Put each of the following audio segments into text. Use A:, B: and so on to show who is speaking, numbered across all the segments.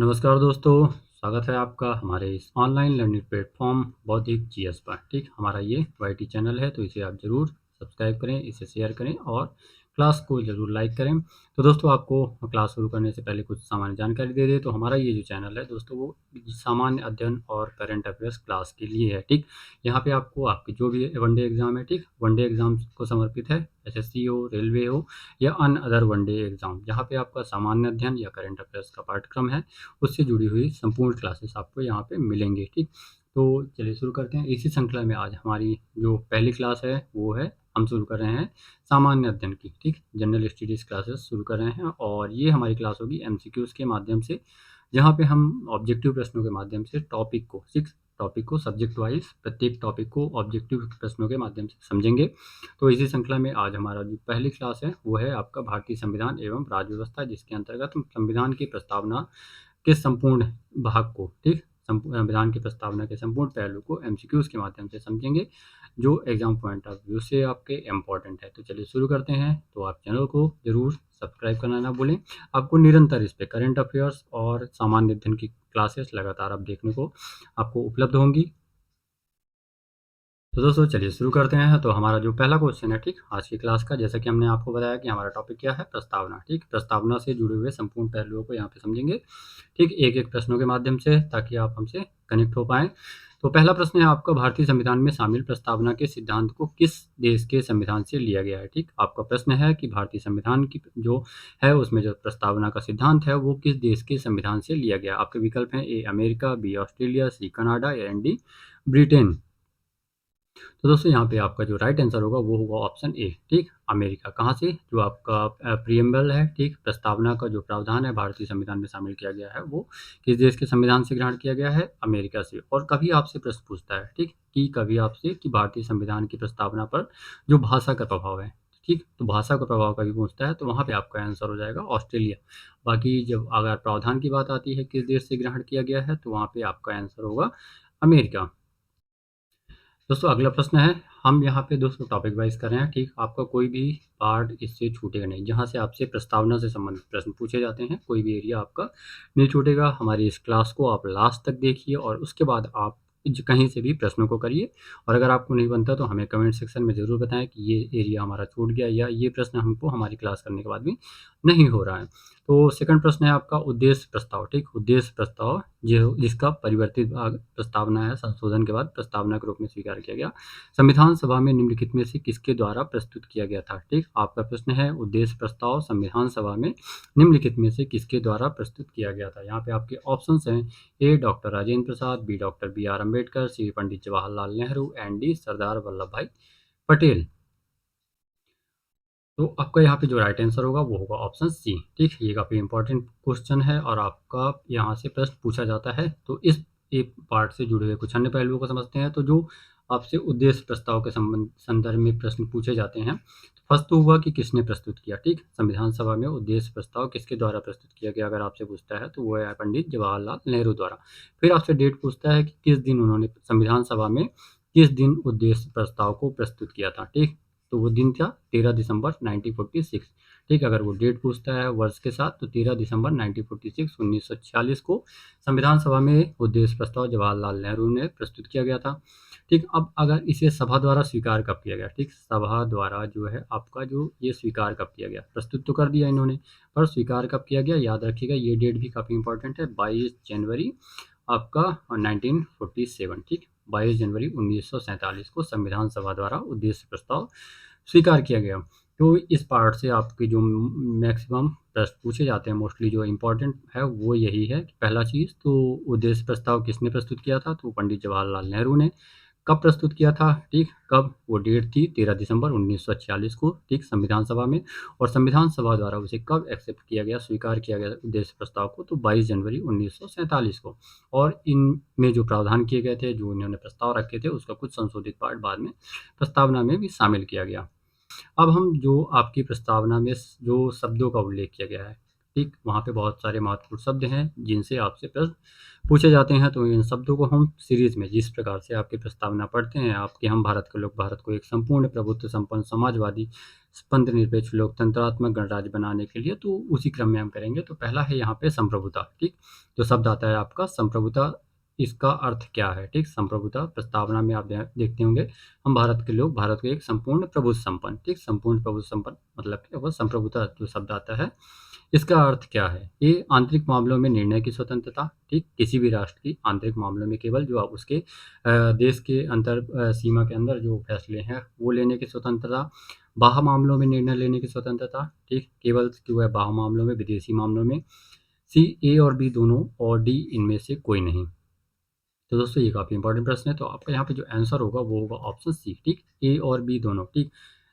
A: नमस्कार दोस्तों, स्वागत है आपका हमारे इस ऑनलाइन लर्निंग प्लेटफॉर्म बौद्धिक जीएस पर। ठीक, हमारा ये वाईटी चैनल है, तो इसे आप ज़रूर सब्सक्राइब करें, इसे शेयर करें और क्लास को ज़रूर लाइक करें। तो दोस्तों, आपको क्लास शुरू करने से पहले कुछ सामान्य जानकारी दे दें। तो हमारा ये जो चैनल है दोस्तों, वो सामान्य अध्ययन और करंट अफेयर्स क्लास के लिए है। ठीक, यहाँ पे आपको आपके जो भी वनडे एग्ज़ाम है, ठीक, वनडे एग्ज़ाम को समर्पित है। एसएससी हो, रेलवे हो या अन्य अदर वनडे एग्ज़ाम, जहाँ पे आपका सामान्य अध्ययन या करंट अफेयर्स का पाठ्यक्रम है, उससे जुड़ी हुई संपूर्ण क्लासेस आपको यहाँ पे मिलेंगे। ठीक, तो चलिए शुरू करते हैं। इसी श्रृंखला में आज हमारी जो पहली क्लास है वो है, हम शुरू कर रहे हैं सामान्य अध्ययन की। ठीक, जनरल स्टडीज़ क्लासेस शुरू कर रहे हैं और ये हमारी क्लास होगी एमसीक्यूज़ के माध्यम से, जहाँ पे हम ऑब्जेक्टिव प्रश्नों के माध्यम से टॉपिक को सब्जेक्ट वाइज प्रत्येक टॉपिक को ऑब्जेक्टिव प्रश्नों के माध्यम से समझेंगे। तो इसी श्रृंखला में आज हमारा जो पहली क्लास है वो है आपका भारतीय संविधान एवं राज्य व्यवस्था, जिसके अंतर्गत हम संविधान की प्रस्तावना के संपूर्ण भाग को, ठीक, संविधान की प्रस्तावना के संपूर्ण पहलू को एमसीक्यूज के माध्यम से समझेंगे, जो एग्जाम पॉइंट ऑफ व्यू से आपके इम्पोर्टेंट है। तो चलिए शुरू करते हैं। तो आप चैनल को जरूर सब्सक्राइब करना ना भूलें। आपको निरंतर इस पे करंट अफेयर्स और सामान्य अध्ययन की क्लासेस लगातार आप देखने को आपको उपलब्ध होंगी। तो दोस्तों चलिए शुरू करते हैं। तो हमारा जो पहला क्वेश्चन है, ठीक, आज की क्लास का, जैसा कि हमने आपको बताया कि हमारा टॉपिक क्या है, प्रस्तावना। ठीक, प्रस्तावना से जुड़े हुए संपूर्ण पहलुओं को यहाँ पे समझेंगे, ठीक, एक एक प्रश्नों के माध्यम से, ताकि आप हमसे कनेक्ट हो पाएँ। तो पहला प्रश्न है आपका, भारतीय संविधान में शामिल प्रस्तावना के सिद्धांत को किस देश के संविधान से लिया गया है। ठीक, आपका प्रश्न है कि भारतीय संविधान की जो है उसमें जो प्रस्तावना का सिद्धांत है वो किस देश के संविधान से लिया गया है। आपके विकल्प हैं A America, B Australia, C Canada या डी ब्रिटेन। तो दोस्तों यहाँ पे आपका जो राइट आंसर होगा वो होगा ऑप्शन ए, ठीक, अमेरिका। कहाँ से? जो आपका प्रियम्बल है, ठीक, प्रस्तावना का जो प्रावधान है भारतीय संविधान में शामिल किया गया है, वो किस देश के संविधान से ग्रहण किया गया है? अमेरिका से। और कभी आपसे प्रश्न पूछता है, ठीक, कि कभी आपसे कि भारतीय संविधान की प्रस्तावना पर जो भाषा का प्रभाव है, ठीक, तो भाषा का प्रभाव कभी पूछता है तो वहाँ पे आपका आंसर हो जाएगा ऑस्ट्रेलिया। बाकी जब अगर प्रावधान की बात आती है किस देश से ग्रहण किया गया है, तो वहाँ पे आपका आंसर होगा अमेरिका। दोस्तों अगला प्रश्न है, हम यहाँ पे दोस्तों टॉपिक वाइज कर रहे हैं, ठीक, आपका कोई भी पार्ट इससे छूटेगा नहीं। जहाँ से आपसे प्रस्तावना से संबंधित प्रश्न पूछे जाते हैं, कोई भी एरिया आपका नहीं छूटेगा। हमारी इस क्लास को आप लास्ट तक देखिए और उसके बाद आप कहीं से भी प्रश्नों को करिए। और अगर आपको नहीं बनता तो हमें कमेंट सेक्शन में ज़रूर बताएं कि ये एरिया हमारा छूट गया या ये प्रश्न हमको हमारी क्लास करने के बाद भी नहीं हो रहा है। तो सेकंड प्रश्न है आपका, उद्देश्य प्रस्ताव। ठीक, उद्देश्य प्रस्ताव जो जिसका परिवर्तित भाग प्रस्तावना है, संशोधन के बाद प्रस्तावना के रूप में स्वीकार किया गया, संविधान सभा में निम्नलिखित में से किसके द्वारा प्रस्तुत किया गया था। ठीक, आपका प्रश्न है, उद्देश्य प्रस्ताव संविधान सभा में निम्नलिखित में से किसके द्वारा प्रस्तुत किया गया था। यहाँ पे आपके ऑप्शंस हैं, A doctor Rajendra Prasad, B doctor B R Ambedkar, C Pandit Jawaharlal Nehru and D Sardar Vallabhbhai Patel. तो आपका यहाँ पे जो राइट आंसर होगा वो होगा ऑप्शन सी। ठीक, ये काफ़ी इंपॉर्टेंट क्वेश्चन है और आपका यहाँ से प्रश्न पूछा जाता है। तो इस एक पार्ट से जुड़े हुए कुछ अन्य पहलुओं को समझते हैं। तो जो आपसे उद्देश्य प्रस्ताव के संदर्भ में प्रश्न पूछे जाते हैं, तो फर्स्ट तो हुआ कि किसने प्रस्तुत किया। ठीक, संविधान सभा में उद्देश्य प्रस्ताव किसके द्वारा प्रस्तुत किया गया, अगर आपसे पूछता है तो वो है पंडित जवाहरलाल नेहरू द्वारा। फिर आपसे डेट पूछता है कि किस दिन उन्होंने संविधान सभा में किस दिन उद्देश्य प्रस्ताव को प्रस्तुत किया था। ठीक, तो वो दिन था 13 दिसंबर 1946। ठीक, अगर वो डेट पूछता है वर्ष के साथ, तो 13 दिसंबर 1946 को संविधान सभा में उद्देश्य प्रस्ताव जवाहरलाल नेहरू ने प्रस्तुत किया गया था। ठीक, अब अगर इसे सभा द्वारा स्वीकार कब किया गया। ठीक, सभा द्वारा जो है आपका जो ये स्वीकार कब किया गया, प्रस्तुत तो कर दिया इन्होंने, पर स्वीकार कब किया गया, याद रखिएगा ये डेट भी काफ़ी इंपॉर्टेंट है, 22 जनवरी आपका 1947। ठीक, 22 जनवरी 1947 को संविधान सभा द्वारा उद्देश्य प्रस्ताव स्वीकार किया गया। तो इस पार्ट से आपके जो मैक्सिमम प्रश्न पूछे जाते हैं, मोस्टली जो इम्पोर्टेंट है वो यही है कि पहला चीज़ तो उद्देश्य प्रस्ताव किसने प्रस्तुत किया था, तो पंडित जवाहरलाल नेहरू ने। कब प्रस्तुत किया था, ठीक, कब, वो डेट थी 13 दिसंबर 1946 को, ठीक, संविधान सभा में। और संविधान सभा द्वारा उसे कब एक्सेप्ट किया गया, स्वीकार किया गया उद्देश्य प्रस्ताव को, तो 22 जनवरी 1947 को। और इनमें जो प्रावधान किए गए थे, जो इन्होंने प्रस्ताव रखे थे, उसका कुछ संशोधित पार्ट बाद में प्रस्तावना में भी शामिल किया गया। अब हम जो आपकी प्रस्तावना में जो शब्दों का उल्लेख किया गया है, ठीक, वहाँ पे बहुत सारे महत्वपूर्ण शब्द हैं जिनसे आपसे प्रश्न पूछे जाते हैं, तो इन शब्दों को हम सीरीज़ में जिस प्रकार से आपकी प्रस्तावना पढ़ते हैं, आपके हम भारत के लोग भारत को एक संपूर्ण प्रभुत्व संपन्न समाजवादी, स्पंद निरपेक्ष लोकतंत्रात्मक गणराज्य बनाने के लिए, तो उसी क्रम में हम करेंगे। तो पहला है यहाँ पे संप्रभुता, ठीक? तो शब्द आता है आपका संप्रभुता, इसका अर्थ क्या है? ठीक, संप्रभुता प्रस्तावना में आप देखते होंगे, हम भारत के लोग भारत को एक संपूर्ण प्रभुत्व संपन्न, ठीक? संपूर्ण प्रभुत्व संपन्न मतलब कि वो संप्रभुता जो शब्द आता है, इसका अर्थ क्या है? ये आंतरिक मामलों में निर्णय की स्वतंत्रता, ठीक? किसी भी राष्ट्र की आंतरिक मामलों में केवल जो आप उसके देश के सीमा के अंदर जो फैसले हैं, वो लेने की स्वतंत्रता, बाह्य मामलों में निर्णय लेने की स्वतंत्रता, ठीक? केवल जो है बाह्य मामलों में, विदेशी मामलों में। सी, ए और बी दोनों, और डी इनमें से कोई नहीं। तो दोस्तों ये काफ़ी इंपॉर्टेंट प्रश्न है, तो आपका यहाँ पे जो आंसर होगा वो होगा ऑप्शन सी, ठीक? ए और बी दोनों, ठीक?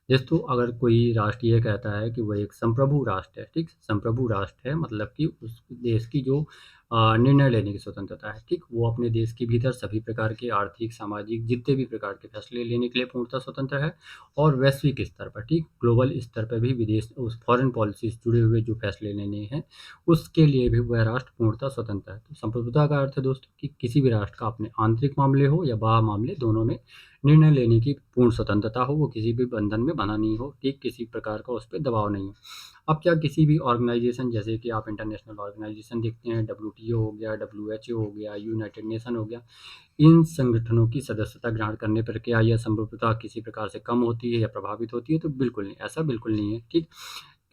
A: दोस्तों अगर कोई राष्ट्र ये कहता है कि वह एक संप्रभु राष्ट्र है, ठीक? संप्रभु राष्ट्र है मतलब कि उस देश की जो निर्णय लेने की स्वतंत्रता है, ठीक? वो अपने देश के भीतर सभी प्रकार के आर्थिक, सामाजिक जितने भी प्रकार के फैसले लेने के लिए पूर्णतः स्वतंत्र है, और वैश्विक स्तर पर, ठीक? ग्लोबल स्तर पर भी विदेश उस फॉरेन पॉलिसी से जुड़े हुए जो फैसले लेने हैं, उसके लिए भी वह राष्ट्र पूर्णतः स्वतंत्र है। तो संप्रभुता का अर्थ है दोस्तों कि किसी भी राष्ट्र का अपने आंतरिक मामले हो या बाह्य मामले, दोनों में निर्णय लेने की पूर्ण स्वतंत्रता हो, वो किसी भी बंधन में बंधा नहीं हो, ठीक? किसी प्रकार का उस पे दबाव नहीं हो। अब क्या किसी भी ऑर्गेनाइजेशन, जैसे कि आप इंटरनेशनल ऑर्गेनाइजेशन देखते हैं, डब्ल्यूटीओ हो गया, डब्ल्यूएचओ हो गया, यूनाइटेड नेशन हो गया, इन संगठनों की सदस्यता ग्रहण करने पर क्या यह संप्रभुता किसी प्रकार से कम होती है या प्रभावित होती है? तो बिल्कुल नहीं, ऐसा बिल्कुल नहीं है, ठीक?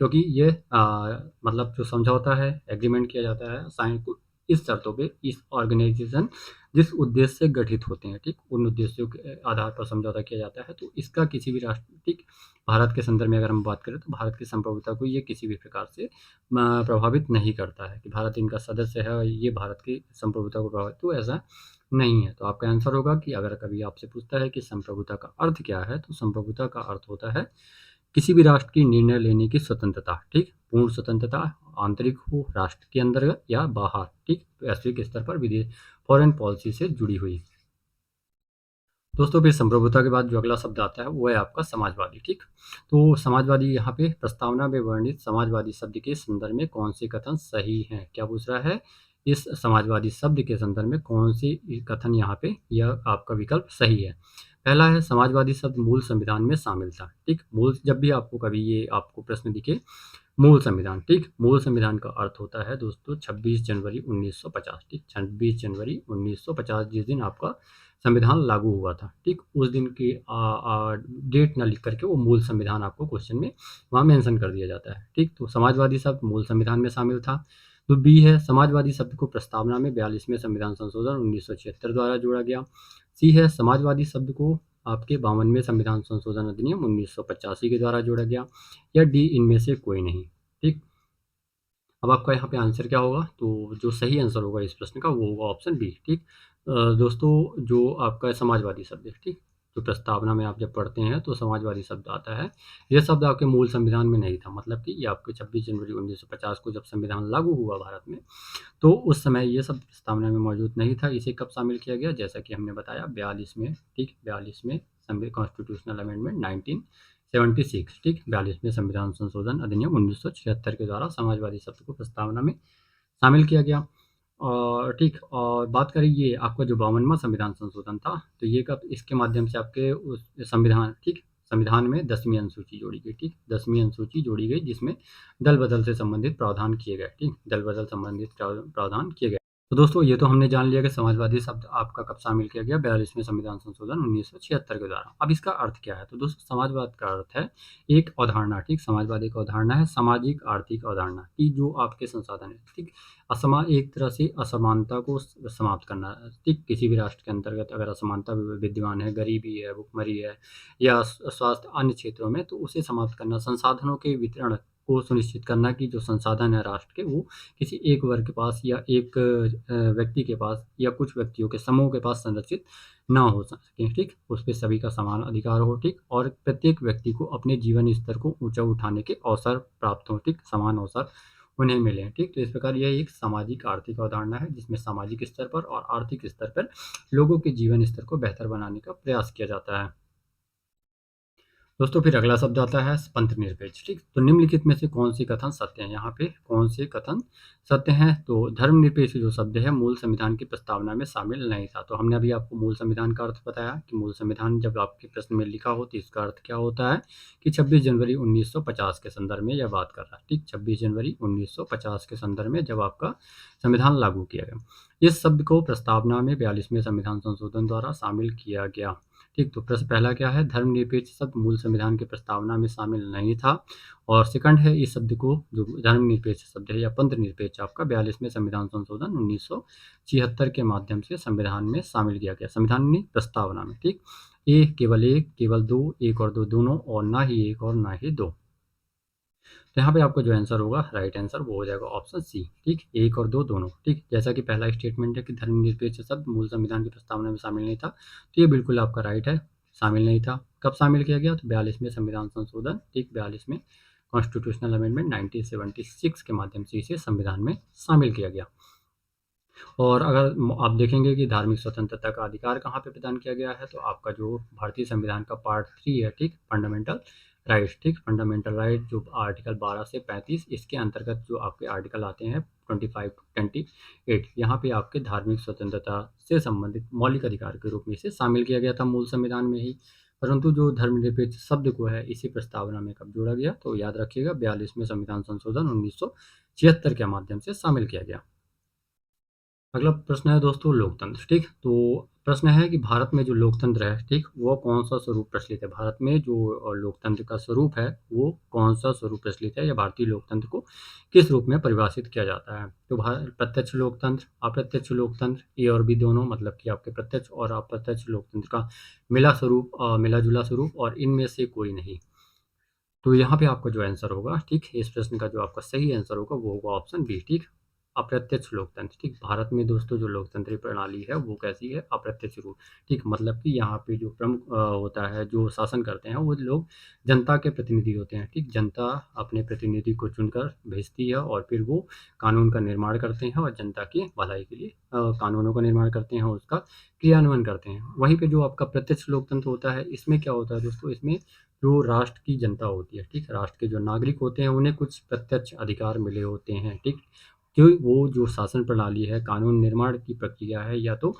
A: क्योंकि ये मतलब जो समझौता है, एग्रीमेंट किया जाता है साइन को इस शर्तों पे, इस ऑर्गेनाइजेशन जिस उद्देश्य से गठित होते हैं, ठीक? उन उद्देश्यों के आधार पर समझौता किया जाता है, तो इसका किसी भी राष्ट्र, ठीक? भारत के संदर्भ में अगर हम बात करें, तो भारत की संप्रभुता को ये किसी भी प्रकार से प्रभावित नहीं करता है कि भारत इनका सदस्य है और ये भारत की संप्रभुता को प्रभावित, तो ऐसा नहीं है। तो आपका आंसर होगा कि अगर कभी आपसे पूछता है कि संप्रभुता का अर्थ क्या है, तो संप्रभुता का अर्थ होता है किसी भी राष्ट्र की निर्णय लेने की स्वतंत्रता, ठीक? पूर्ण स्वतंत्रता, आंतरिक हो राष्ट्र के अंतर्गत या बाहर, ठीक? वैश्विक स्तर पर विदेश फॉरेन पॉलिसी से जुड़ी हुई। दोस्तों फिर संप्रभुता के बाद जो अगला शब्द आता है वो है आपका समाजवादी, ठीक? तो समाजवादी यहाँ पे प्रस्तावना में वर्णित समाजवादी शब्द के संदर्भ में कौन से कथन सही हैं? क्या पूछ रहा है? इस समाजवादी शब्द के संदर्भ में कौन सी कथन यहाँ पे यह आपका विकल्प सही है? पहला है समाजवादी शब्द मूल संविधान में शामिल था, ठीक? मूल, जब भी आपको कभी ये आपको प्रश्न दिखे मूल संविधान, ठीक? मूल संविधान का अर्थ होता है दोस्तों 26 जनवरी 1950, ठीक? 26 जनवरी 1950 जिस दिन आपका संविधान लागू हुआ था, ठीक? उस दिन की डेट ना लिख करके वो मूल संविधान आपको क्वेश्चन में वहाँ मेंशन कर दिया जाता है, ठीक? तो समाजवादी शब्द मूल संविधान में शामिल था। तो बी है समाजवादी शब्द को प्रस्तावना में 42वें संविधान संशोधन 1976 द्वारा जोड़ा गया। सी है समाजवादी शब्द को आपके 52वें संविधान संशोधन अधिनियम 1985 के द्वारा जोड़ा गया, या डी इनमें से कोई नहीं, ठीक? अब आपका यहाँ पे आंसर क्या होगा? तो जो सही आंसर होगा इस प्रश्न का वो होगा ऑप्शन बी, ठीक? दोस्तों जो आपका समाजवादी शब्द है, ठीक? जो प्रस्तावना में आप जब पढ़ते हैं तो समाजवादी शब्द आता है, यह शब्द आपके मूल संविधान में नहीं था, मतलब कि ये आपके 26 जनवरी 1950 को जब संविधान लागू हुआ भारत में, तो उस समय ये शब्द प्रस्तावना में मौजूद नहीं था। इसे कब शामिल किया गया? जैसा कि हमने बताया 42 में, ठीक? 42 में कॉन्स्टिट्यूशनल अमेंडमेंट 1976, ठीक? 42वें संविधान संशोधन अधिनियम 1976 के द्वारा समाजवादी शब्द को प्रस्तावना में शामिल किया गया। और ठीक, और बात करें ये आपका जो 52वां संविधान संशोधन था, तो ये कब इसके माध्यम से आपके उस संविधान, ठीक? संविधान में 10वीं अनुसूची जोड़ी गई, ठीक? 10वीं अनुसूची जोड़ी गई जिसमें दल बदल से संबंधित प्रावधान किए गए, ठीक? दल बदल संबंधित प्रावधान किए गए। तो दोस्तों ये तो हमने जान लिया कि समाजवादी शब्द आपका कब शामिल किया गया, 42वें संविधान संशोधन 1976 के द्वारा। अब इसका अर्थ क्या है? तो दोस्तों समाजवाद का अर्थ है एक अवधारणा, ठीक? समाजवाद एक अवधारणा है, सामाजिक आर्थिक अवधारणा की जो आपके संसाधन है, ठीक? एक तरह से असमानता को समाप्त करना, ठीक? किसी भी राष्ट्र के अंतर्गत अगर असमानता विद्यमान है, गरीबी है, भुखमरी है, या स्वास्थ्य अन्य क्षेत्रों में, तो उसे समाप्त करना, संसाधनों के वितरण को सुनिश्चित करना कि जो संसाधन है राष्ट्र के, वो किसी एक वर्ग के पास या एक व्यक्ति के पास या कुछ व्यक्तियों के समूह के पास संरक्षित ना हो सके, ठीक? उस पे सभी का समान अधिकार हो, ठीक? और प्रत्येक व्यक्ति को अपने जीवन स्तर को ऊंचा उठाने के अवसर प्राप्त हो, ठीक? समान अवसर उन्हें मिले, ठीक? तो इस प्रकार यह एक सामाजिक आर्थिक अवधारणा है जिसमें सामाजिक स्तर पर और आर्थिक स्तर पर लोगों के जीवन स्तर को बेहतर बनाने का प्रयास किया जाता है। दोस्तों फिर अगला शब्द आता है पंथ निरपेक्ष, ठीक। तो निम्नलिखित में से कौन से कथन सत्य हैं, यहाँ पे कौन से कथन सत्य हैं। तो धर्मनिरपेक्ष जो शब्द है मूल संविधान की प्रस्तावना में शामिल नहीं था। तो हमने अभी आपको मूल संविधान का अर्थ बताया कि मूल संविधान जब आपके प्रश्न में लिखा हो तो इसका अर्थ क्या होता है कि 26 जनवरी 1950 के संदर्भ में यह बात कर रहा है, ठीक। 26 जनवरी 1950 के संदर्भ में जब आपका संविधान लागू किया गया, इस शब्द को प्रस्तावना में 42वें संविधान संशोधन द्वारा शामिल किया गया, ठीक। तो प्रश्न पहला क्या है, धर्मनिरपेक्ष शब्द मूल संविधान की प्रस्तावना में शामिल नहीं था। और सेकंड है, इस शब्द को जो धर्मनिरपेक्ष शब्द है या पंथ निरपेक्ष आपका 42वें संविधान संशोधन 1976 के माध्यम से संविधान में शामिल किया गया, संविधान प्रस्तावना में, ठीक। एक, केवल दो, एक और दो दोनों, और ना ही एक और ना ही दो। तो यहाँ पे आपको जो आंसर होगा, राइट आंसर वो हो जाएगा ऑप्शन सी, ठीक। एक और दो दोनों, ठीक। जैसा कि पहला स्टेटमेंट है कि धर्मनिरपेक्ष शब्द मूल संविधान की प्रस्तावना में शामिल नहीं था, तो ये बिल्कुल आपका राइट है, शामिल नहीं था। कब शामिल किया गया, तो 42वें संविधान संशोधन, ठीक, 42वें कॉन्स्टिट्यूशनल अमेंडमेंट 1976 के माध्यम से इसे संविधान में शामिल किया गया। और अगर आप देखेंगे कि धार्मिक स्वतंत्रता का अधिकार कहाँ पे प्रदान किया गया है, तो आपका जो भारतीय संविधान का पार्ट 3 है, ठीक, फंडामेंटल राइट्स, ठीक, फंडामेंटल राइट जो आर्टिकल 12 से 35, इसके अंतर्गत जो आपके आर्टिकल आते हैं 25 टू 28, यहाँ पे आपके धार्मिक स्वतंत्रता से संबंधित मौलिक अधिकार के रूप में इसे शामिल किया गया था मूल संविधान में ही। परंतु जो धर्मनिरपेक्ष शब्द को है इसी प्रस्तावना में कब जोड़ा गया, तो याद रखिएगा 42वें संविधान संशोधन 1976 के माध्यम से शामिल किया गया। अगला प्रश्न है दोस्तों लोकतंत्र, ठीक। तो प्रश्न है कि भारत में जो लोकतंत्र है, ठीक, वो कौन सा स्वरूप प्रचलित है। भारत में जो लोकतंत्र का स्वरूप है वो कौन सा स्वरूप प्रचलित है, या भारतीय लोकतंत्र को किस रूप में परिभाषित किया जाता है। तो भारत प्रत्यक्ष लोकतंत्र, अप्रत्यक्ष लोकतंत्र, ए और बी दोनों, मतलब कि आपके प्रत्यक्ष और अप्रत्यक्ष लोकतंत्र का मिला स्वरूप, मिला जुला स्वरूप, और इनमें से कोई नहीं। तो यहाँ पे आपका जो आंसर होगा, ठीक, इस प्रश्न का जो आपका सही आंसर होगा वो होगा ऑप्शन बी, ठीक, अप्रत्यक्ष लोकतंत्र, ठीक। भारत में दोस्तों जो लोकतंत्र प्रणाली है वो कैसी है, अप्रत्यक्ष रूप, ठीक। मतलब कि यहाँ पे जो प्रमुख होता है, जो शासन करते हैं वो लोग जनता के प्रतिनिधि होते हैं, ठीक। जनता अपने प्रतिनिधि को चुनकर भेजती है और फिर वो कानून का निर्माण करते हैं और जनता की भलाई के लिए कानूनों का निर्माण करते हैं, उसका क्रियान्वयन करते हैं। वहीं पे जो आपका प्रत्यक्ष लोकतंत्र होता है, इसमें क्या होता है दोस्तों, इसमें जो राष्ट्र की जनता होती है, ठीक, राष्ट्र के जो नागरिक होते हैं उन्हें कुछ प्रत्यक्ष अधिकार मिले होते हैं, ठीक। जो वो जो शासन प्रणाली है, कानून निर्माण की प्रक्रिया है, या तो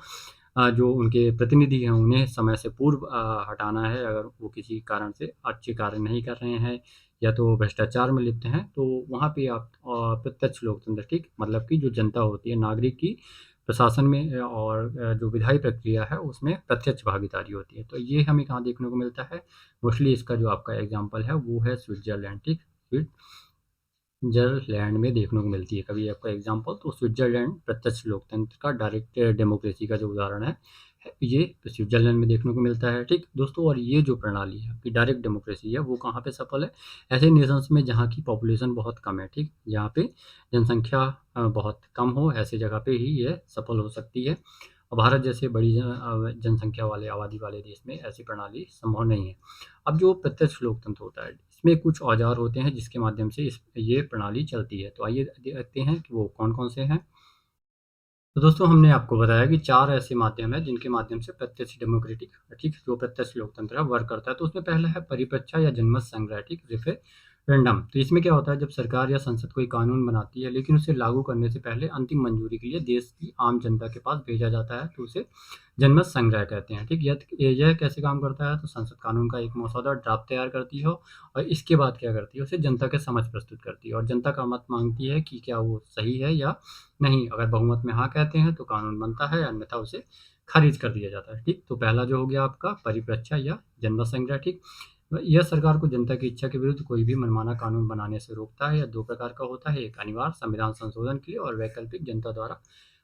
A: जो उनके प्रतिनिधि हैं उन्हें समय से पूर्व हटाना है अगर वो किसी कारण से अच्छे कार्य नहीं कर रहे हैं, या तो भ्रष्टाचार में लिप्त हैं, तो वहाँ पे आप प्रत्यक्ष लोकतंत्र, ठीक, मतलब कि जो जनता होती है, नागरिक की प्रशासन में और जो विधायी प्रक्रिया है उसमें प्रत्यक्ष भागीदारी होती है। तो ये हमें कहाँ देखने को मिलता है, मोस्टली इसका जो आपका एग्जाम्पल है वो है स्विट्जरलैंड, ठीक। स्विट्जरलैंड में देखने को मिलती है कभी आपका एग्जाम्पल, तो स्विट्जरलैंड प्रत्यक्ष लोकतंत्र का, डायरेक्ट डेमोक्रेसी का जो उदाहरण है, ये स्विट्जरलैंड में देखने को मिलता है, ठीक दोस्तों। और ये जो प्रणाली है कि डायरेक्ट डेमोक्रेसी है वो कहाँ पे सफल है, ऐसे नेशंस में जहाँ की पॉपुलेशन बहुत कम है, ठीक, जहाँ पे जनसंख्या बहुत कम हो, ऐसी जगह पे ही ये सफल हो सकती है। और भारत जैसे बड़ी जनसंख्या वाले, आबादी वाले देश में ऐसी प्रणाली संभव नहीं है। अब जो प्रत्यक्ष लोकतंत्र होता है, इसमें कुछ औजार होते हैं जिसके माध्यम से ये प्रणाली चलती है। तो आइए देखते हैं कि वो कौन-कौन से हैं। तो दोस्तों हमने आपको बताया कि 4 ऐसे माध्यम हैं जिनके माध्यम से प्रत्यक्ष डेमोक्रेटिक, ठीक, जो प्रत्यक्ष लोकतंत्र है वर्क करता है। तो उसमें पहला है परिपक्षा या जनमत संग्रह, ठीक, रेफरेंडम। तो इसमें क्या होता है, जब सरकार या संसद कोई कानून बनाती है लेकिन उसे लागू करने से पहले अंतिम मंजूरी के लिए देश की आम जनता के पास भेजा जाता है, तो उसे जनमत संग्रह कहते हैं, ठीक। यह कैसे काम करता है, तो संसद कानून का एक मसौदा ड्राफ्ट तैयार करती है और इसके बाद क्या करती है, उसे जनता के समक्ष प्रस्तुत करती है और जनता का मत मांगती है कि क्या वो सही है या नहीं। अगर बहुमत में हाँ कहते हैं तो कानून बनता है, अन्यथा उसे खारिज कर दिया जाता है, ठीक। तो पहला जो हो गया आपका परिपक्षा या जनमत संग्रह, ठीक। यह सरकार को जनता की इच्छा के विरुद्ध कोई भी मनमाना कानून बनाने से रोकता है। यह 2 प्रकार का होता है, एक अनिवार्य संविधान संशोधन के लिए और वैकल्पिक जनता द्वारा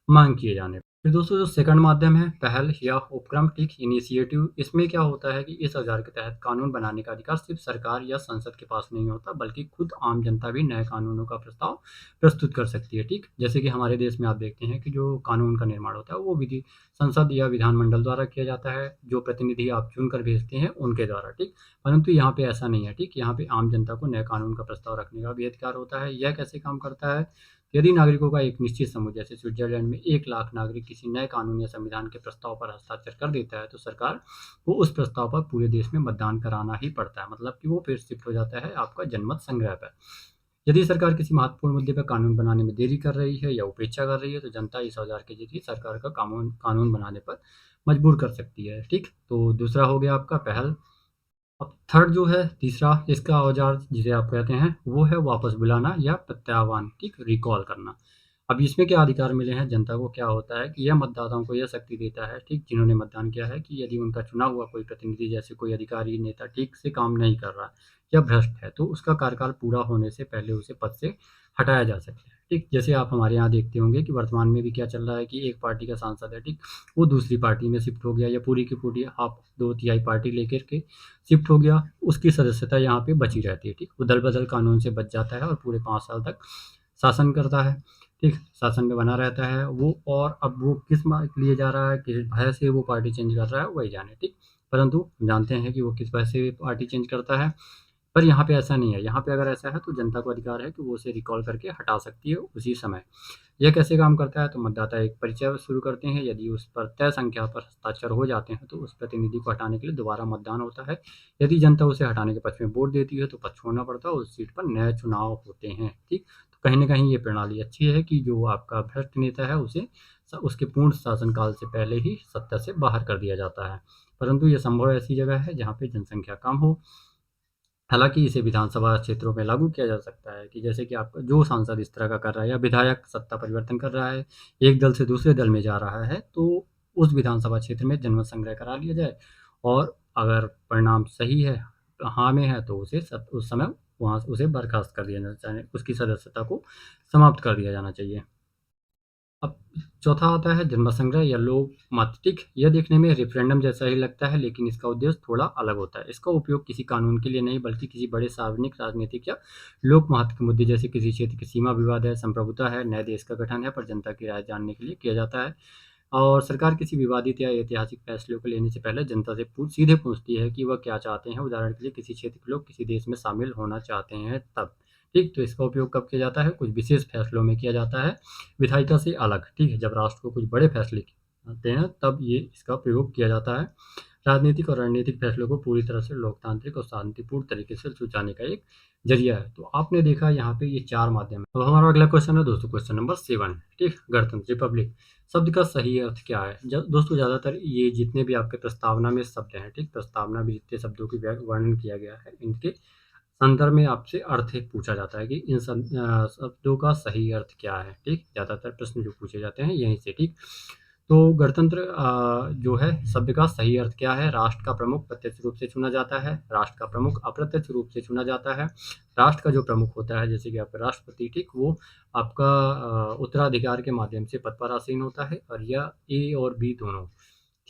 A: मांग किए जाने पर। फिर दोस्तों जो सेकंड माध्यम है, पहल या उपक्रम, ठीक, इनिशिएटिव, इसमें क्या होता है कि इस औजार के तहत कानून बनाने का अधिकार सिर्फ सरकार या संसद के पास नहीं होता, बल्कि खुद आम जनता भी नए कानूनों का प्रस्ताव प्रस्तुत कर सकती है, ठीक। जैसे कि हमारे देश में आप देखते हैं कि जो कानून का निर्माण होता है वो विधि संसद या विधानमंडल द्वारा किया जाता है, जो प्रतिनिधि आप चुनकर भेजते हैं उनके द्वारा, ठीक। परंतु यहाँ पे ऐसा नहीं है, ठीक। यहाँ पे आम जनता को नए कानून का प्रस्ताव रखने का भी अधिकार होता है। यह कैसे काम करता है, यदि नागरिकों का एक निश्चित समूह जैसे स्विट्जरलैंड में 1 लाख नागरिक किसी नए कानून या संविधान के प्रस्ताव पर हस्ताक्षर कर देता है तो सरकार को उस प्रस्ताव पर पूरे देश में मतदान कराना ही पड़ता है, मतलब कि वो फिर शिफ्ट हो जाता है आपका जनमत संग्रह पर। यदि सरकार किसी महत्वपूर्ण मुद्दे पर कानून बनाने में देरी कर रही है या उपेक्षा कर रही है तो जनता इस औजार के जरिए सरकार का कानून कानून बनाने पर मजबूर कर सकती है। ठीक, तो दूसरा हो गया आपका पहल। अब थर्ड जो है, तीसरा इसका औजार जिसे आप कहते हैं वो है वापस बुलाना या प्रत्याह्वान, ठीक, रिकॉल करना। अब इसमें क्या अधिकार मिले हैं जनता को, क्या होता है कि यह मतदाताओं को यह शक्ति देता है, ठीक, जिन्होंने मतदान किया है, कि यदि उनका चुना हुआ कोई प्रतिनिधि जैसे कोई अधिकारी नेता ठीक से काम नहीं कर रहा या भ्रष्ट है तो उसका कार्यकाल पूरा होने से पहले उसे पद से हटाया जा सकता है। ठीक, जैसे आप हमारे यहाँ देखते होंगे कि वर्तमान में भी क्या चल रहा है कि एक पार्टी का सांसद है, ठीक, वो दूसरी पार्टी में शिफ्ट हो गया या पूरी की पूरी हाफ 2/3 पार्टी लेकर के शिफ्ट हो गया, उसकी सदस्यता यहाँ पे बची रहती है। ठीक, वो दल बदल कानून से बच जाता है और पूरे 5 साल तक शासन करता है। ठीक, शासन में बना रहता है वो, और अब वो किस लिए जा रहा है, किस भय से वो पार्टी चेंज कर रहा है, वही जाने। ठीक, परंतु जानते हैं कि वो किस भय से पार्टी चेंज करता है। पर यहाँ पे ऐसा नहीं है, यहाँ पे अगर ऐसा है तो जनता को अधिकार है कि वो उसे रिकॉल करके हटा सकती है उसी समय। यह कैसे काम करता है, तो मतदाता एक परिचय शुरू करते हैं, यदि उस पर तय संख्या पर हस्ताक्षर हो जाते हैं तो उस प्रतिनिधि को हटाने के लिए दोबारा मतदान होता है। यदि जनता उसे हटाने के पक्ष में वोट देती है तो पक्ष छोड़ना पड़ता है, उस सीट पर नए चुनाव होते हैं। ठीक, तो कहीं ना कहीं ये प्रणाली अच्छी है कि जो आपका भ्रष्ट नेता है उसे उसके पूर्ण शासनकाल से पहले ही सत्ता से बाहर कर दिया जाता है। परंतु ये संभव ऐसी जगह है जहाँ पे जनसंख्या कम हो। हालाँकि इसे विधानसभा क्षेत्रों में लागू किया जा सकता है कि जैसे कि आपका जो सांसद इस तरह का कर रहा है या विधायक सत्ता परिवर्तन कर रहा है, एक दल से दूसरे दल में जा रहा है, तो उस विधानसभा क्षेत्र में जनमत संग्रह करा लिया जाए और अगर परिणाम सही है, हाँ में है, तो उसे उस समय वहाँ से उसे बर्खास्त कर दिया जाना चाहिए, उसकी सदस्यता को समाप्त कर दिया जाना चाहिए। अब चौथा आता है जन्म संग्रह या लोक मत। ठीक, यह देखने में रेफरेंडम जैसा ही लगता है लेकिन इसका उद्देश्य थोड़ा अलग होता है। इसका उपयोग किसी कानून के लिए नहीं बल्कि किसी बड़े सार्वजनिक राजनीतिक या लोक महत्व के मुद्दे जैसे किसी क्षेत्र की सीमा विवाद है, संप्रभुता है, नए देश का गठन है पर जनता की राय जानने के लिए किया जाता है। और सरकार किसी विवादित या ऐतिहासिक फैसले को लेने से पहले जनता से सीधे पूछती है कि वह क्या चाहते हैं। उदाहरण के लिए किसी क्षेत्र के लोग किसी देश में शामिल होना चाहते हैं तब। ठीक, तो इसका उपयोग कब किया जाता है, कुछ विशेष फैसलों में किया जाता है, विधायिका से अलग। ठीक है, जब राष्ट्र को कुछ बड़े फैसले आते हैं तब ये इसका प्रयोग किया जाता है। राजनीतिक और रणनीतिक फैसलों को पूरी तरह से लोकतांत्रिक और शांतिपूर्ण तरीके से सुलझाने का एक जरिया है। तो आपने देखा यहाँ पे ये 4 माध्यम है। अब हमारा अगला क्वेश्चन है दोस्तों, क्वेश्चन नंबर 7। ठीक, गणतंत्र रिपब्लिक शब्द का सही अर्थ क्या है? दोस्तों ज़्यादातर ये जितने भी आपके प्रस्तावना में शब्द हैं, ठीक, प्रस्तावना में जितने शब्दों की वर्णन किया गया है, इनके संदर्भ में आपसे अर्थ पूछा जाता है कि इन शब्दों का सही अर्थ क्या है। ठीक, ज़्यादातर प्रश्न जो पूछे जाते हैं यहीं से। ठीक, तो गणतंत्र जो है शब्द का सही अर्थ क्या है? राष्ट्र का प्रमुख प्रत्यक्ष रूप से चुना जाता है, राष्ट्र का प्रमुख अप्रत्यक्ष रूप से चुना जाता है। राष्ट्र का जो प्रमुख होता है जैसे कि आपका राष्ट्रपति, ठीक, वो आपका उत्तराधिकार के माध्यम से पद पर आसीन होता है और यह ए और बी दोनों।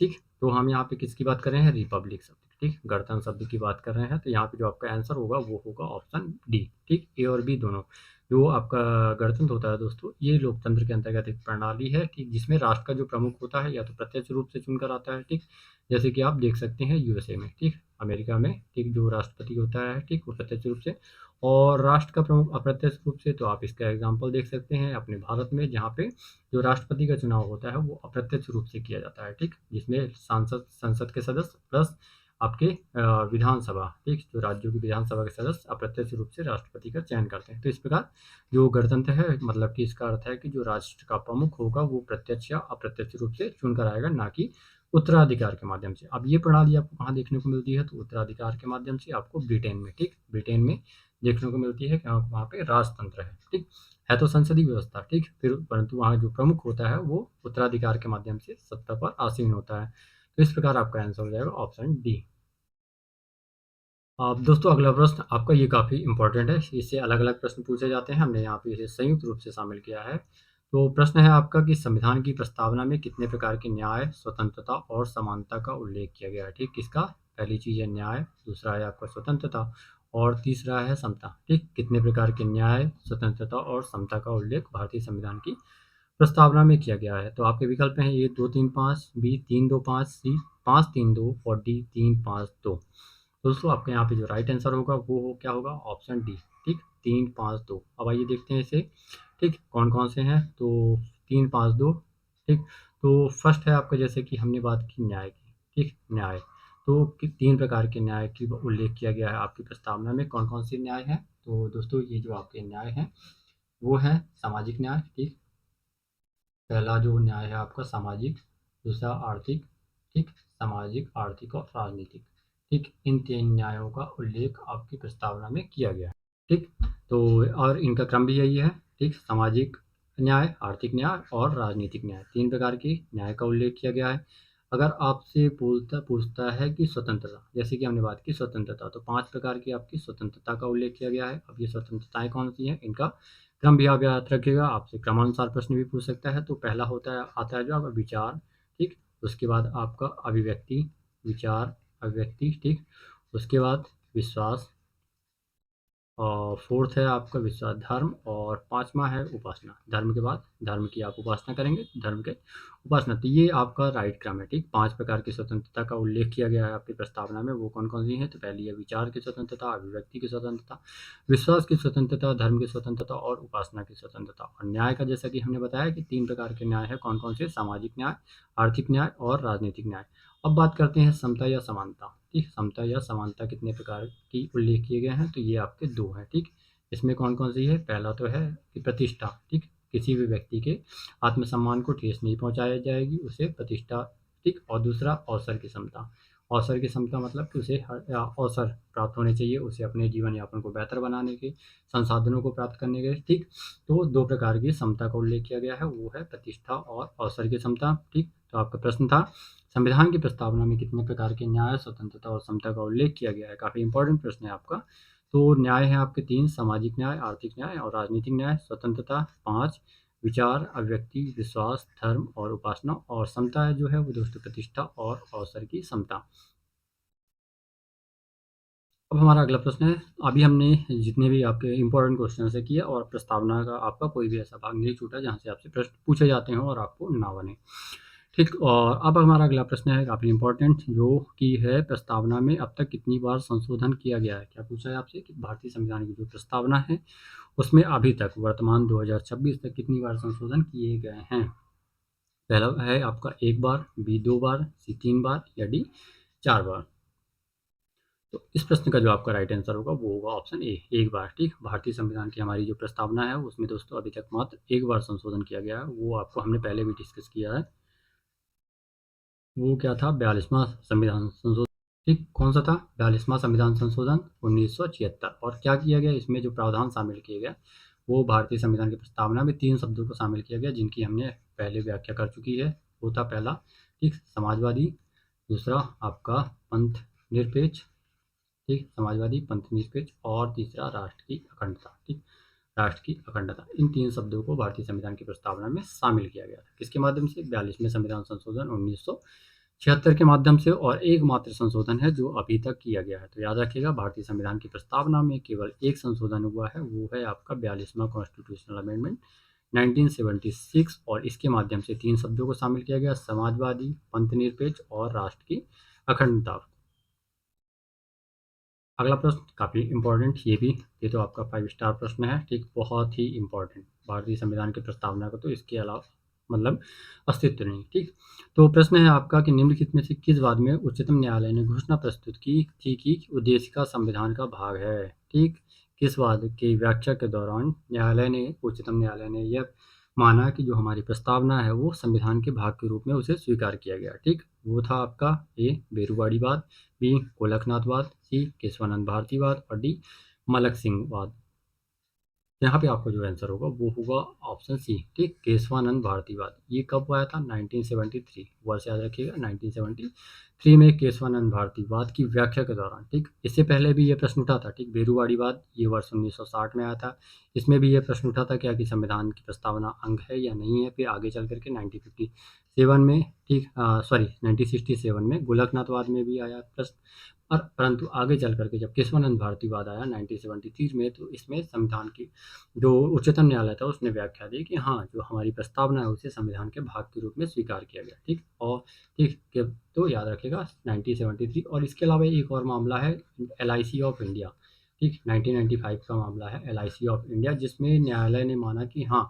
A: ठीक, तो हम यहाँ पे किसकी बात कर रहे हैं? रिपब्लिक शब्द की। ठीक, गणतंत्र शब्द की बात कर रहे हैं, तो यहाँ पे जो आपका आंसर होगा वो होगा ऑप्शन डी। ठीक, ए और बी दोनों। जो आपका गणतंत्र होता है दोस्तों, ये लोकतंत्र के अंतर्गत एक प्रणाली है, ठीक, जिसमें राष्ट्र का जो प्रमुख होता है या तो प्रत्यक्ष रूप से चुनकर आता है, ठीक, जैसे कि आप देख सकते हैं यूएसए में, ठीक, अमेरिका में, ठीक, जो राष्ट्रपति होता है, ठीक, वो प्रत्यक्ष रूप से, और राष्ट्र का प्रमुख अप्रत्यक्ष रूप से। तो आप इसका एग्जाम्पल देख सकते हैं अपने भारत में, जहाँ पे जो राष्ट्रपति का चुनाव होता है वो अप्रत्यक्ष रूप से किया जाता है। ठीक, जिसमें संसद के सदस्य प्लस आपके विधानसभा, ठीक, जो राज्यों की विधानसभा के सदस्य अप्रत्यक्ष रूप से राष्ट्रपति का चयन करते हैं। तो इस प्रकार जो गणतंत्र है, मतलब कि इसका अर्थ है कि जो राष्ट्र का प्रमुख होगा वो प्रत्यक्ष या अप्रत्यक्ष रूप से चुनकर आएगा, ना कि उत्तराधिकार के माध्यम से। अब ये प्रणाली आपको कहाँ देखने को मिलती है? तो उत्तराधिकार के माध्यम से आपको ब्रिटेन में, ठीक, ब्रिटेन में देखने को मिलती है कि वहाँ पे राजतंत्र है। ठीक, है तो संसदीय व्यवस्था, ठीक, फिर परंतु वहाँ जो प्रमुख होता है वो उत्तराधिकार के माध्यम से सत्ता पर आसीन होता है। तो इस प्रकार आपका आंसर हो जाएगा ऑप्शन डी। अब दोस्तों अगला प्रश्न आपका ये काफ़ी इंपॉर्टेंट है, इससे अलग-अलग प्रश्न पूछे जाते हैं, हमने यहाँ पे इसे संयुक्त रूप से शामिल किया है। तो प्रश्न है आपका कि संविधान की प्रस्तावना में कितने प्रकार के न्याय, स्वतंत्रता और समानता का उल्लेख किया गया है? ठीक, किसका? पहली चीज़ है न्याय, दूसरा है आपका स्वतंत्रता और तीसरा है समता। ठीक, कितने प्रकार के न्याय, स्वतंत्रता और समता का उल्लेख भारतीय संविधान की प्रस्तावना में किया गया है? तो आपके विकल्प हैं ए 2 3 5, बी 3 2 5, सी 5 3 2 और डी 3 5 2। दोस्तों आपके यहाँ पे जो राइट आंसर होगा वो क्या होगा? Option D. ठीक, 3 5 2। अब आइए देखते हैं इसे। ठीक, कौन-कौन से हैं? तो 3, 5, 2 ठीक। तो फर्स्ट है आपका जैसे कि हमने बात की न्याय की, ठीक? न्याय, तो कि 3 प्रकार के न्याय की उल्लेख किया गया है आपकी प्रस्तावना में, कौन-कौन से न्याय हैं? तो दोस्तों ये जो आपके न्याय हैं, वो है सामाजिक न्याय, ठीक? पहला जो न्याय है आपका सामाजिक, दूसरा आर्थिक, ठीक? सामाजिक, आर्थिक और राजनीतिक, ठीक? इन 3 न्यायों का उल्लेख आपकी प्रस्तावना में किया गया है, ठीक? तो और इनका क्रम भी यही है, ठीक? सामाजिक न्याय, आर्थिक न्याय और राजनीतिक न्याय, 3 प्रकार के न्याय का उल्लेख किया गया है। अगर आपसे पूछता है कि स्वतंत्रता, जैसे कि हमने बात की स्वतंत्रता, तो 5 प्रकार की आपकी स्वतंत्रता का उल्लेख किया गया है। अब ये स्वतंत्रताएँ कौन-सी हैं? इनका क्रम भी आप याद रखिएगा, आपसे क्रमानुसार प्रश्न भी पूछ सकता है। तो पहला आता है जो आपका विचार, ठीक? उसके बाद आपका अभिव्यक्ति, विचार, अभिव्यक्ति, ठीक? उसके बाद विश्वास, और फोर्थ है आपका विश्वास धर्म, और पाँचवा है उपासना। धर्म के बाद धर्म की आप उपासना करेंगे, धर्म के उपासना। तो ये आपका राइट क्रम है, ठीक? 5 प्रकार की स्वतंत्रता का उल्लेख किया गया है आपकी प्रस्तावना में, वो कौन-कौन सी हैं? तो पहली है विचार की स्वतंत्रता, अभिव्यक्ति की स्वतंत्रता, विश्वास की स्वतंत्रता, धर्म की स्वतंत्रता और उपासना की स्वतंत्रता। और न्याय का जैसा कि हमने बताया कि 3 प्रकार के न्याय हैं, कौन-कौन से? सामाजिक न्याय, आर्थिक न्याय और राजनीतिक न्याय। अब बात करते हैं समता या समानता, ठीक? समता या समानता कितने प्रकार की उल्लेख किए गए हैं? तो ये आपके 2 हैं, ठीक? इसमें कौन-कौन सी है? पहला तो है कि प्रतिष्ठा, ठीक? किसी भी व्यक्ति के आत्मसम्मान को ठेस नहीं पहुँचाई जाएगी, उसे प्रतिष्ठा, ठीक? और दूसरा अवसर की समता। अवसर की समता मतलब कि उसे अवसर प्राप्त होने चाहिए, उसे अपने जीवन यापन को बेहतर बनाने के, संसाधनों को प्राप्त करने के, ठीक? तो 2 प्रकार की समता का उल्लेख किया गया है, वो है प्रतिष्ठा और अवसर की समता, ठीक? तो आपका प्रश्न था संविधान की प्रस्तावना में कितने प्रकार के न्याय, स्वतंत्रता और समता का उल्लेख किया गया है? काफ़ी इंपॉर्टेंट प्रश्न है आपका। तो न्याय है आपके 3, सामाजिक न्याय, आर्थिक न्याय और राजनीतिक न्याय। स्वतंत्रता 5, विचार, अभिव्यक्ति, विश्वास, धर्म और उपासना। और समता है जो है वो दोस्तों प्रतिष्ठा और अवसर की समता। अब हमारा अगला प्रश्न है, अभी हमने जितने भी आपके इम्पोर्टेंट क्वेश्चन है किए, और प्रस्तावना का आपका कोई भी ऐसा भाग नहीं छूटा जहाँ से आपसे प्रश्न पूछे जाते हों और आपको ना बने, ठीक? और अब हमारा अगला प्रश्न है काफ़ी इम्पोर्टेंट, जो कि है प्रस्तावना में अब तक कितनी बार संशोधन किया गया है? क्या पूछा है आपसे कि भारतीय संविधान की जो प्रस्तावना है, उसमें अभी तक वर्तमान 2026 तक कितनी बार संशोधन किए गए हैं? पहला है आपका 1 बार, बी 2 बार, सी 3 बार या डी 4 बार। तो इस प्रश्न का जो आपका राइट आंसर होगा वो होगा ऑप्शन ए, 1 बार, ठीक? भारतीय संविधान की हमारी जो प्रस्तावना है उसमें दोस्तों अभी तक मात्र 1 बार संशोधन किया गया है, वो आपको हमने पहले भी डिस्कस किया है। वो क्या था? 42वां संविधान संशोधन, ठीक? कौन सा था? 42वां संविधान संशोधन 1976। और क्या किया गया इसमें? जो प्रावधान शामिल किए गए, वो भारतीय संविधान की प्रस्तावना में 3 शब्दों को शामिल किया गया, जिनकी हमने पहले व्याख्या कर चुकी है। वो था पहला, ठीक, समाजवादी, दूसरा आपका पंथ निरपेक्ष, ठीक, समाजवादी, पंथ निरपेक्ष, और तीसरा राष्ट्र की अखंडता, ठीक? राष्ट्र की अखंडता। इन 3 शब्दों को भारतीय संविधान की प्रस्तावना में शामिल किया गया था। किसके माध्यम से? 42वें संविधान संशोधन 1976 के माध्यम से। और एकमात्र संशोधन है जो अभी तक किया गया है। तो याद रखिएगा, भारतीय संविधान की प्रस्तावना में केवल एक संशोधन हुआ है, वो है आपका 42वां कॉन्स्टिट्यूशनल अमेंडमेंट 1976, और इसके माध्यम से 3 शब्दों को शामिल किया गया, समाजवादी, पंथ निरपेक्ष और राष्ट्र की अखंडता। अगला प्रश्न काफ़ी इंपॉर्टेंट, ये तो आपका 5 स्टार प्रश्न है, ठीक? बहुत ही इंपॉर्टेंट, भारतीय संविधान की प्रस्तावना का तो इसके अलावा मतलब अस्तित्व नहीं, ठीक? तो प्रश्न है आपका कि निम्नलिखित में से किस वाद में उच्चतम न्यायालय ने घोषणा प्रस्तुत की थी कि उद्देशिका संविधान का भाग है, ठीक? किस वाद की व्याख्या के दौरान उच्चतम न्यायालय ने यह माना कि जो हमारी प्रस्तावना है वो संविधान के भाग के रूप में उसे स्वीकार किया गया, ठीक? वो था आपका ए, बेरुवाड़ीवाद, बी, गोलकनाथवाद, सी, केशवानंद भारतीवाद और डी, मलक सिंहवाद। यहाँ पे आपका जो आंसर होगा वो होगा ऑप्शन सी, ठीक, केशवानंद भारतीवाद। ये कब आया था? 1973, वर्ष याद रखिएगा, 1973 में केशवानंद भारतीवाद की व्याख्या के दौरान, ठीक? इससे पहले भी ये प्रश्न उठा था, ठीक, बेरुवाड़ीवाद, ये वर्ष 1960 में आया था। इसमें भी ये प्रश्न उठा था क्या कि संविधान की प्रस्तावना अंग है या नहीं है। फिर आगे चल करके 1957 में, ठीक, सॉरी 1967 में गोलकनाथवाद में भी आया प्रश्न। परंतु आगे चल करके जब केशवानंद भारतीवाद आया 1973 में, तो इसमें संविधान की जो उच्चतम न्यायालय था उसने व्याख्या दी कि हाँ, जो हमारी प्रस्तावना है उसे संविधान के भाग के रूप में स्वीकार किया गया, ठीक? और ठीक तो याद रखिएगा 1973। और इसके अलावा एक और मामला है LIC ऑफ इंडिया, ठीक 1995 का मामला है एलआईसी ऑफ इंडिया, जिसमें न्यायालय ने माना कि हाँ,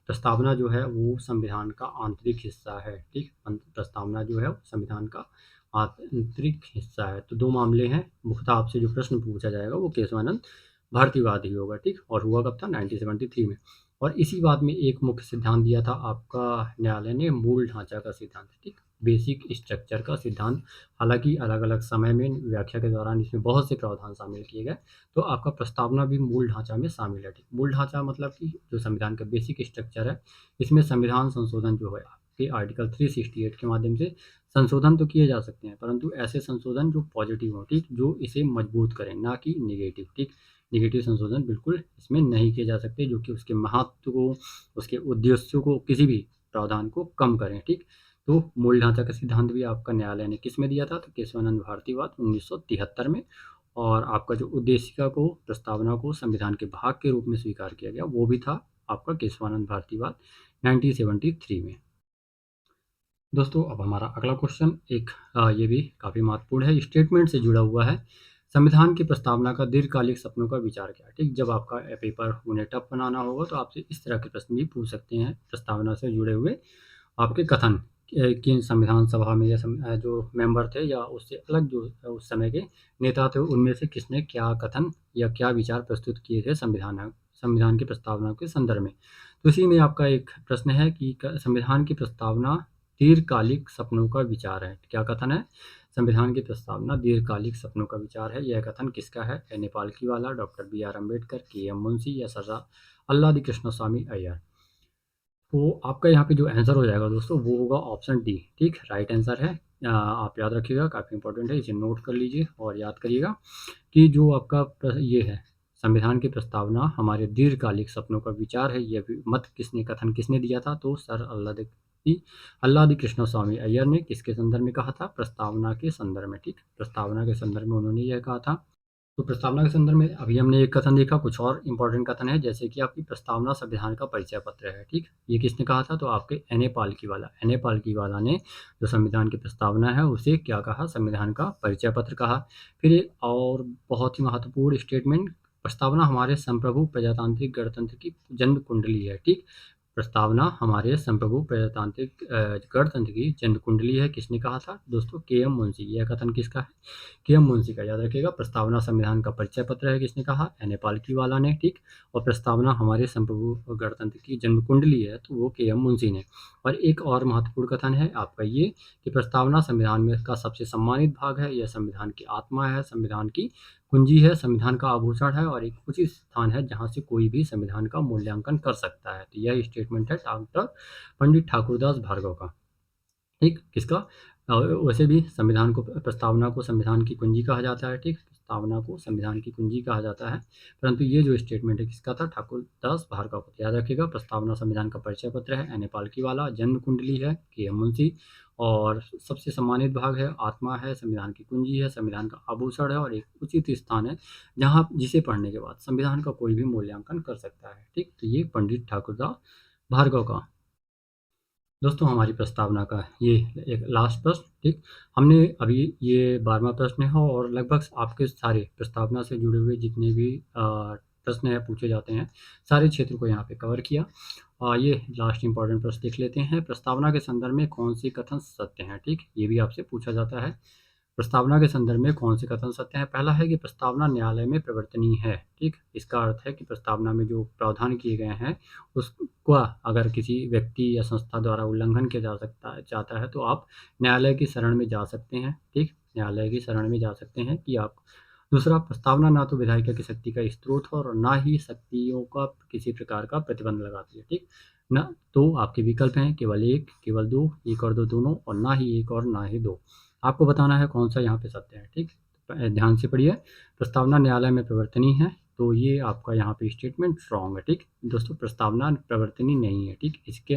A: प्रस्तावना जो है वो संविधान का आंतरिक हिस्सा है। ठीक, प्रस्तावना जो है वो संविधान का आंतरिक हिस्सा है। तो 2 मामले हैं। मुख्यतः आपसे जो प्रश्न पूछा जाएगा वो केशवानंद भारतीवाद ही होगा। ठीक, और हुआ कब था? 1973 में। और इसी बात में एक मुख्य सिद्धांत दिया था आपका न्यायालय ने, मूल ढांचा का सिद्धांत। ठीक, बेसिक स्ट्रक्चर का सिद्धांत। हालांकि अलग अलग समय में व्याख्या के दौरान इसमें बहुत से प्रावधान शामिल किए गए। तो आपका प्रस्तावना भी मूल ढांचा में शामिल है। ठीक, मूल ढांचा मतलब कि जो संविधान का बेसिक स्ट्रक्चर है, इसमें संविधान संशोधन जो है आपके आर्टिकल 368 के माध्यम से संशोधन तो किए जा सकते हैं, परंतु ऐसे संशोधन जो पॉजिटिव हो। ठीक, जो इसे मजबूत करें, ना कि निगेटिव। ठीक, निगेटिव संशोधन बिल्कुल इसमें नहीं किए जा सकते, जो कि उसके महत्व को, उसके उद्देश्यों को, किसी भी प्रावधान को कम करें। ठीक, तो मूल ढांचा का सिद्धांत भी आपका न्यायालय ने किस में दिया था? तो केशवानंद भारतीवाद 1973 में। और आपका जो उद्देशिका को, प्रस्तावना को संविधान के भाग के रूप में स्वीकार किया गया, वो भी था आपका केशवानंद भारतीवाद 1973 में। दोस्तों अब हमारा अगला क्वेश्चन एक ये भी काफ़ी महत्वपूर्ण है, स्टेटमेंट से जुड़ा हुआ है। संविधान की प्रस्तावना का दीर्घकालिक सपनों का विचार क्या है? ठीक, जब आपका पेपर उन्हें टफ बनाना होगा तो आपसे इस तरह के प्रश्न भी पूछ सकते हैं, प्रस्तावना से जुड़े हुए आपके कथन कि संविधान सभा में या जो मेंबर थे या उससे अलग जो उस समय के नेता थे, उनमें से किसने क्या कथन या क्या विचार प्रस्तुत किए थे संविधान संविधान की प्रस्तावना के संदर्भ में। तो इसी में आपका एक प्रश्न है कि संविधान की प्रस्तावना दीर्घकालिक सपनों का विचार है। क्या कथन है? संविधान की प्रस्तावना दीर्घकालिक सपनों का विचार है। यह कथन किसका है? नेपाल की वाला, doctor B R. Ambedkar, K M. Munshi या सरदार अल्लादी कृष्ण स्वामी अय्यर। तो आपका यहाँ पे जो आंसर हो जाएगा दोस्तों, वो होगा ऑप्शन डी। ठीक, राइट आंसर है। आप याद रखिएगा, काफ़ी इंपॉर्टेंट है, इसे नोट कर लीजिए और याद करिएगा कि जो आपका ये है, संविधान की प्रस्तावना हमारे दीर्घकालिक सपनों का विचार है। यह मत किसने, कथन किसने दिया था? तो सर अल्लादी कृष्ण स्वामी अय्यर ने किसके संदर्भ में कहा था? प्रस्तावना के संदर्भ में। ठीक, प्रस्तावना के संदर्भ में उन्होंने यह कहा था। तो प्रस्तावना के संदर्भ में अभी हमने एक कथन देखा, कुछ और इंपॉर्टेंट कथन है, जैसे कि आपकी प्रस्तावना संविधान का परिचय पत्र है। ठीक, ये किसने कहा था? तो आपके N A Palkhivala, N A Palkhivala ने जो संविधान की प्रस्तावना है उसे क्या कहा? संविधान का परिचय पत्र कहा। फिर एक और बहुत ही महत्वपूर्ण स्टेटमेंट, प्रस्तावना हमारे संप्रभु प्रजातांत्रिक गणतंत्र की जन्म कुंडली है। ठीक, प्रस्तावना हमारे संप्रभु प्रजातांत्रिक गणतंत्र की जन्म कुंडली है। किसने कहा था दोस्तों? के.एम. मुंशी। यह कथन किसका है? के.एम. मुंशी का। याद रखिएगा, प्रस्तावना संविधान का परिचय पत्र है, किसने कहा? एन ए पालकीवाला ने। ठीक, और प्रस्तावना हमारे संप्रभु गणतंत्र की जन्म कुंडली है, तो वो के.एम. मुंशी ने। और एक और महत्वपूर्ण कथन है आपका ये कि प्रस्तावना संविधान में का सबसे सम्मानित भाग है, यह संविधान की आत्मा है, संविधान की कुंजी है, संविधान का आभूषण है और एक उचित स्थान है जहाँ से कोई भी संविधान का मूल्यांकन कर सकता है। तो यह स्टेटमेंट है डॉक्टर पंडित ठाकुरदास भार्गव का। ठीक, किसका? वैसे भी संविधान को, प्रस्तावना को संविधान की कुंजी कहा जाता है। ठीक, प्रस्तावना को संविधान की कुंजी कहा जाता है, परंतु ये जो स्टेटमेंट है किसका था? ठाकुरदास भार्गव को। याद रखिएगा, प्रस्तावना संविधान का परिचय पत्र है, एन ए पालकीवाला, जन्म कुंडली है, के.एम. मुंशी, और सबसे सम्मानित भाग है, आत्मा है, संविधान की कुंजी है, संविधान का आभूषण है और एक उचित स्थान है जहाँ जिसे पढ़ने के बाद संविधान का कोई भी मूल्यांकन कर सकता है। ठीक, तो ये पंडित ठाकुरदास भार्गव का। दोस्तों हमारी प्रस्तावना का ये एक लास्ट प्रश्न। ठीक, हमने अभी ये 12वां प्रश्न है और लगभग आपके सारे प्रस्तावना से जुड़े हुए जितने भी प्रश्न है पूछे जाते हैं, सारे क्षेत्र को यहाँ पे कवर किया। ये लास्ट इंपॉर्टेंट प्रश्न देख लेते हैं। प्रस्तावना के संदर्भ में कौन सी कथन सत्य हैं? ठीक, ये भी आपसे पूछा जाता है। प्रस्तावना के संदर्भ में कौन से कथन सत्य हैं? पहला है कि प्रस्तावना न्यायालय में परिवर्तनीय है। ठीक, इसका अर्थ है कि प्रस्तावना में जो प्रावधान किए गए हैं उसका अगर किसी व्यक्ति या संस्था द्वारा उल्लंघन किया जा सकता चाहता है तो आप न्यायालय की शरण में जा सकते हैं। ठीक, न्यायालय की शरण में जा सकते हैं कि आप। दूसरा, प्रस्तावना ना तो विधायिका की शक्ति का स्रोत है और ना ही शक्तियों का किसी प्रकार का प्रतिबंध लगाती है। ठीक, ना तो आपके विकल्प हैं, केवल एक, केवल दो, एक और दो दोनों, और ना ही एक और ना ही दो। आपको बताना है कौन सा यहाँ पे सत्य है। ठीक, ध्यान से पढ़िए। प्रस्तावना न्यायालय में प्रवर्तनीय है, तो ये आपका यहाँ पे स्टेटमेंट रॉन्ग है। ठीक दोस्तों, प्रस्तावना प्रवर्तनीय नहीं है। ठीक, इसके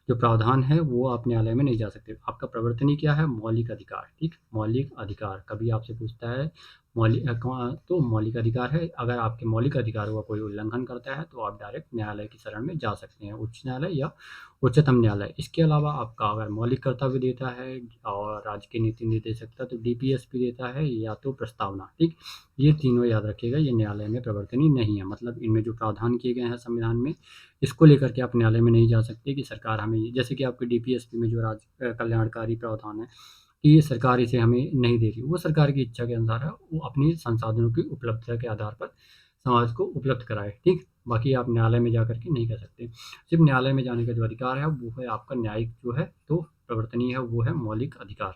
A: जो प्रावधान है वो आप न्यायालय में नहीं जा सकते। आपका प्रवर्तनीय क्या है? मौलिक अधिकार। ठीक, मौलिक अधिकार। कभी आपसे पूछता है तो मौलिक अधिकार है। अगर आपके मौलिक अधिकारों का कोई उल्लंघन करता है तो आप डायरेक्ट न्यायालय की शरण में जा सकते हैं, उच्च न्यायालय या उच्चतम न्यायालय। इसके अलावा आपका अगर मौलिक कर्तव्य देता है और राज्य के नीति निर्देशकता तो डीपीएसपी देता है या तो प्रस्तावना, ठीक। ये तीनों याद रखिएगा, ये न्यायालय में प्रवर्तनीय नहीं है। मतलब इनमें जो प्रावधान किए गए हैं संविधान में, इसको लेकर के आप न्यायालय में नहीं जा सकते कि सरकार हमें, जैसे कि आपके डीपीएसपी में जो राज्य कल्याणकारी प्रावधान है कि ये सरकार इसे हमें नहीं दे रही, वो सरकार की इच्छा के अनुसार है, वो अपनी संसाधनों की उपलब्धता के आधार पर समाज को उपलब्ध कराए, ठीक। बाकी आप न्यायालय में जा करके नहीं कर सकते। सिर्फ न्यायालय में जाने का जो अधिकार है वो है आपका न्यायिक जो है तो प्रवर्तनीय है, वो है मौलिक अधिकार।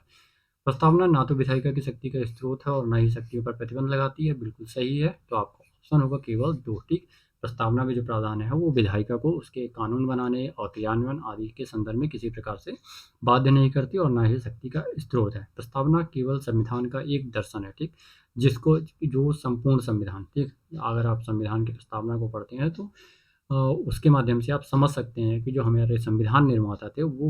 A: प्रस्तावना ना तो विधायिका की शक्ति का स्रोत है और ना ही शक्तियों पर प्रतिबंध लगाती है, बिल्कुल सही है। तो आपका ऑप्शन होगा केवल दो, ठीक। प्रस्तावना में जो प्रावधान है वो विधायिका को उसके कानून बनाने और क्रियान्वयन आदि के संदर्भ में किसी प्रकार से बाध्य नहीं करती और ना ही शक्ति का स्रोत है। प्रस्तावना केवल संविधान का एक दर्शन है, ठीक, जिसको जो संपूर्ण संविधान, ठीक। अगर आप संविधान की प्रस्तावना को पढ़ते हैं तो उसके माध्यम से आप समझ सकते हैं कि जो हमारे संविधान निर्माता थे वो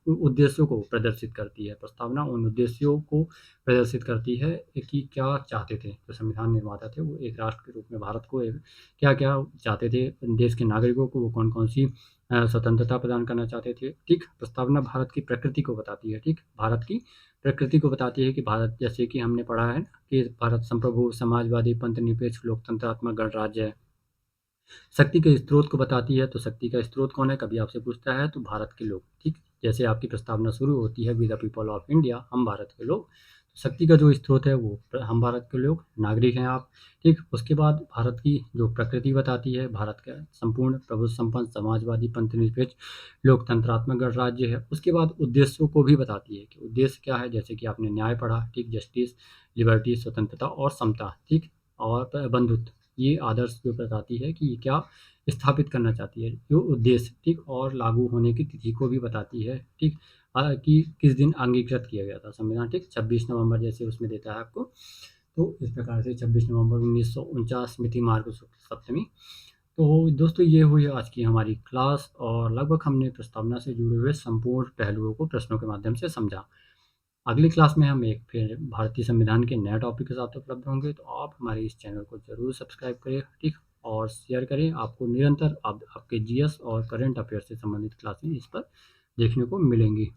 A: उद्देश्यों को प्रदर्शित करती है। प्रस्तावना उन उद्देश्यों को प्रदर्शित करती है कि क्या चाहते थे जो संविधान निर्माता थे, वो एक राष्ट्र के रूप में भारत को क्या-क्या चाहते थे, देश के नागरिकों को वो कौन-कौन सी स्वतंत्रता प्रदान करना चाहते थे, ठीक। प्रस्तावना भारत की प्रकृति को बताती है, ठीक। भारत की प्रकृति को बताती है कि भारत, जैसे कि हमने पढ़ा है ना कि भारत संप्रभु, समाजवादी, पंथनिरपेक्ष, लोकतंत्रात्मक गणराज्य है। शक्ति के स्रोत को बताती है, तो शक्ति का स्रोत कौन है? कभी आपसे पूछता है तो भारत के लोग, ठीक। जैसे आपकी प्रस्तावना शुरू होती है we the people of India, हम भारत के लोग। शक्ति का जो स्रोत है वो हम भारत के लोग, नागरिक हैं आप, ठीक। उसके बाद भारत की जो प्रकृति बताती है, भारत का संपूर्ण प्रभु संपन्न समाजवादी पंथनिरपेक्ष लोकतंत्रात्मक गणराज्य है। उसके बाद उद्देश्यों को भी बताती है कि उद्देश्य क्या है, जैसे कि आपने न्याय पढ़ा, ठीक, जस्टिस, लिबर्टी, स्वतंत्रता और समता, ठीक, और बंधुत्व। ये आदर्श जो बताती है कि ये क्या स्थापित करना चाहती है, जो उद्देश्य, ठीक, और लागू होने की तिथि को भी बताती है, ठीक। कि किस दिन अंगीकृत किया गया था संविधान, ठीक, 26 नवंबर जैसे उसमें देता है आपको। तो इस प्रकार से 26 नवंबर 1949 मिति मार्ग शुक्ल सप्तमी। तो दोस्तों ये हुई आज की हमारी क्लास और लगभग हमने प्रस्तावना से जुड़े हुए संपूर्ण पहलुओं को प्रश्नों के माध्यम से समझा। अगली क्लास में हम एक फिर भारतीय संविधान के नए टॉपिक के साथ उपलब्ध होंगे, तो आप हमारे इस चैनल को ज़रूर सब्सक्राइब करें, ठीक, और शेयर करें। आपको निरंतर आपके जीएस और करंट अफेयर से संबंधित क्लासें इस पर देखने को मिलेंगी।